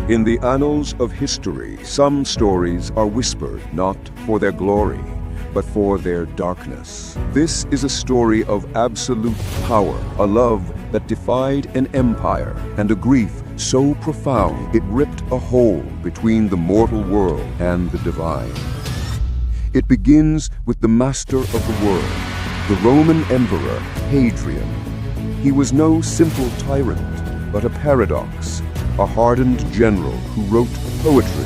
In the annals of history, some stories are whispered not for their glory, but for their darkness. This is a story of absolute power, a love that defied an empire, and a grief so profound it ripped a hole between the mortal world and the divine. It begins with the master of the world, the Roman Emperor Hadrian. He was no simple tyrant, but a paradox, a hardened general who wrote poetry,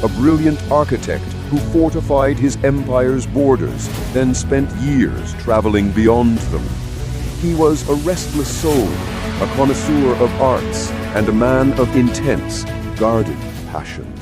a brilliant architect who fortified his empire's borders, then spent years traveling beyond them. He was a restless soul, a connoisseur of arts, and a man of intense, guarded passion.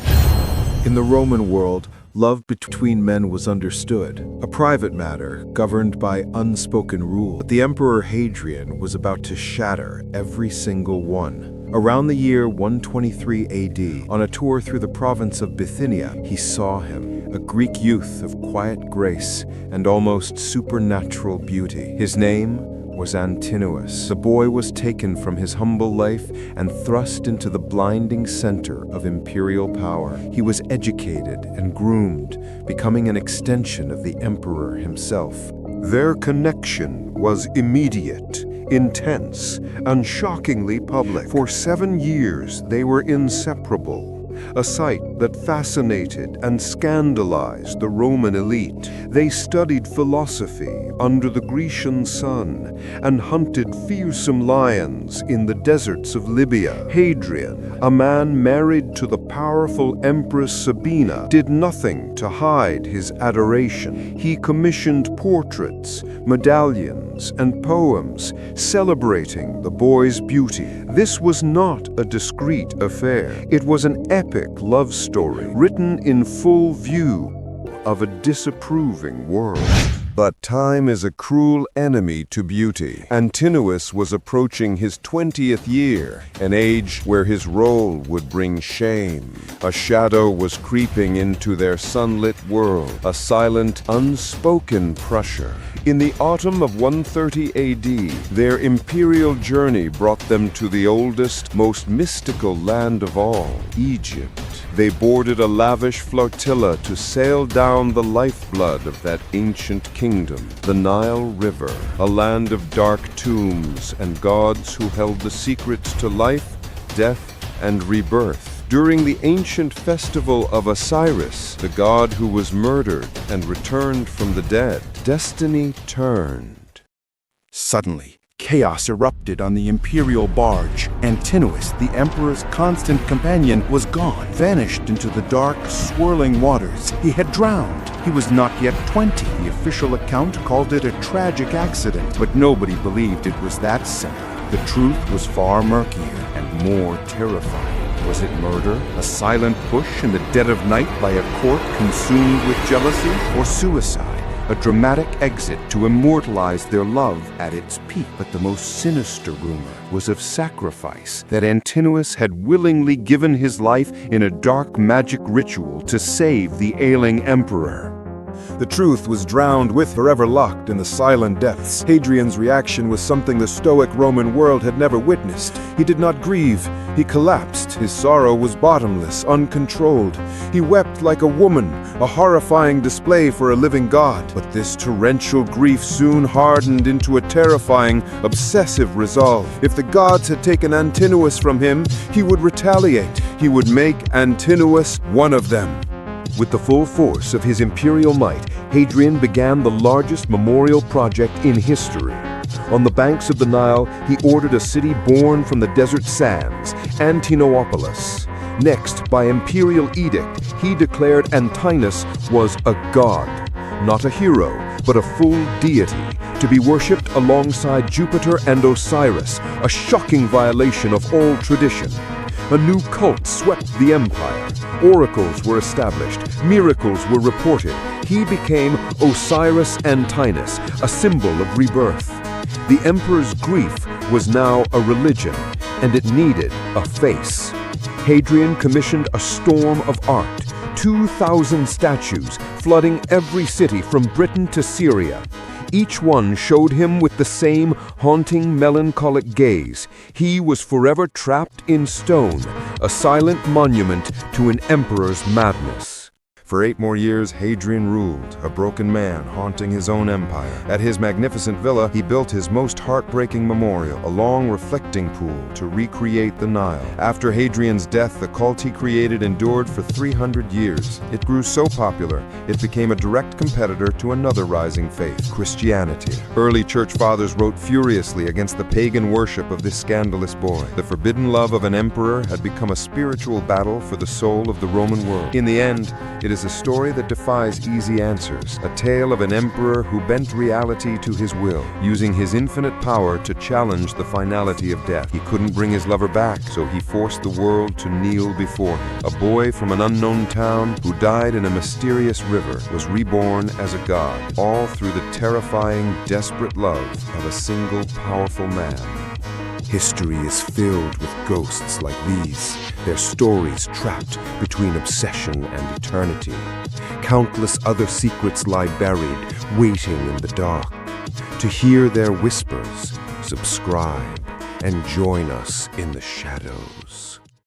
In the Roman world, love between men was understood, a private matter governed by unspoken rules. But the Emperor Hadrian was about to shatter every single one. Around the year 123 AD, on a tour through the province of Bithynia, he saw him, a Greek youth of quiet grace and almost supernatural beauty. His name was Antinous. The boy was taken from his humble life and thrust into the blinding center of imperial power. He was educated and groomed, becoming an extension of the emperor himself. Their connection was immediate, intense, and shockingly public. For 7 years, they were inseparable. A sight that fascinated and scandalized the Roman elite. They studied philosophy under the Grecian sun and hunted fearsome lions in the deserts of Libya. Hadrian, a man married to the powerful Empress Sabina, did nothing to hide his adoration. He commissioned portraits, medallions, and poems celebrating the boy's beauty. This was not a discreet affair. It was an epic love story written in full view of a disapproving world. But time is a cruel enemy to beauty. Antinous was approaching his 20th year, an age where his role would bring shame. A shadow was creeping into their sunlit world, a silent, unspoken pressure. In the autumn of 130 AD, their imperial journey brought them to the oldest, most mystical land of all, Egypt. They boarded a lavish flotilla to sail down the lifeblood of that ancient kingdom, the Nile River, a land of dark tombs and gods who held the secrets to life, death, and rebirth. During the ancient festival of Osiris, the god who was murdered and returned from the dead, destiny turned. Suddenly, chaos erupted on the imperial barge. Antinous, the emperor's constant companion, was gone, vanished into the dark, swirling waters. He had drowned. He was not yet 20. The official account called it a tragic accident, but nobody believed it was that simple. The truth was far murkier and more terrifying. Was it murder, a silent push in the dead of night by a court consumed with jealousy, or suicide? A dramatic exit to immortalize their love at its peak. But the most sinister rumor was of sacrifice, that Antinous had willingly given his life in a dark magic ritual to save the ailing emperor. The truth was drowned with, forever locked in the silent depths. Hadrian's reaction was something the stoic Roman world had never witnessed. He did not grieve. He collapsed. His sorrow was bottomless, uncontrolled. He wept like a woman, a horrifying display for a living god. But this torrential grief soon hardened into a terrifying, obsessive resolve. If the gods had taken Antinous from him, he would retaliate. He would make Antinous one of them. With the full force of his imperial might, Hadrian began the largest memorial project in history. On the banks of the Nile, he ordered a city born from the desert sands, Antinopolis. Next, by imperial edict, he declared Antinous was a god, not a hero, but a full deity, to be worshipped alongside Jupiter and Osiris, a shocking violation of all tradition. A new cult swept the empire. Oracles were established. Miracles were reported. He became Osiris Antinous, a symbol of rebirth. The emperor's grief was now a religion, and it needed a face. Hadrian commissioned a storm of art, 2,000 statues flooding every city from Britain to Syria. Each one showed him with the same haunting, melancholic gaze. He was forever trapped in stone, a silent monument to an emperor's madness. For 8 more years, Hadrian ruled, a broken man haunting his own empire. At his magnificent villa, he built his most heartbreaking memorial, a long reflecting pool to recreate the Nile. After Hadrian's death, the cult he created endured for 300 years. It grew so popular, it became a direct competitor to another rising faith, Christianity. Early church fathers wrote furiously against the pagan worship of this scandalous boy. The forbidden love of an emperor had become a spiritual battle for the soul of the Roman world. In the end, it is a story that defies easy answers, a tale of an emperor who bent reality to his will, using his infinite power to challenge the finality of death. He couldn't bring his lover back, so he forced the world to kneel before him. A boy from an unknown town who died in a mysterious river was reborn as a god, all through the terrifying, desperate love of a single powerful man. History is filled with ghosts like these, their stories trapped between obsession and eternity. Countless other secrets lie buried, waiting in the dark. To hear their whispers, subscribe and join us in the shadows.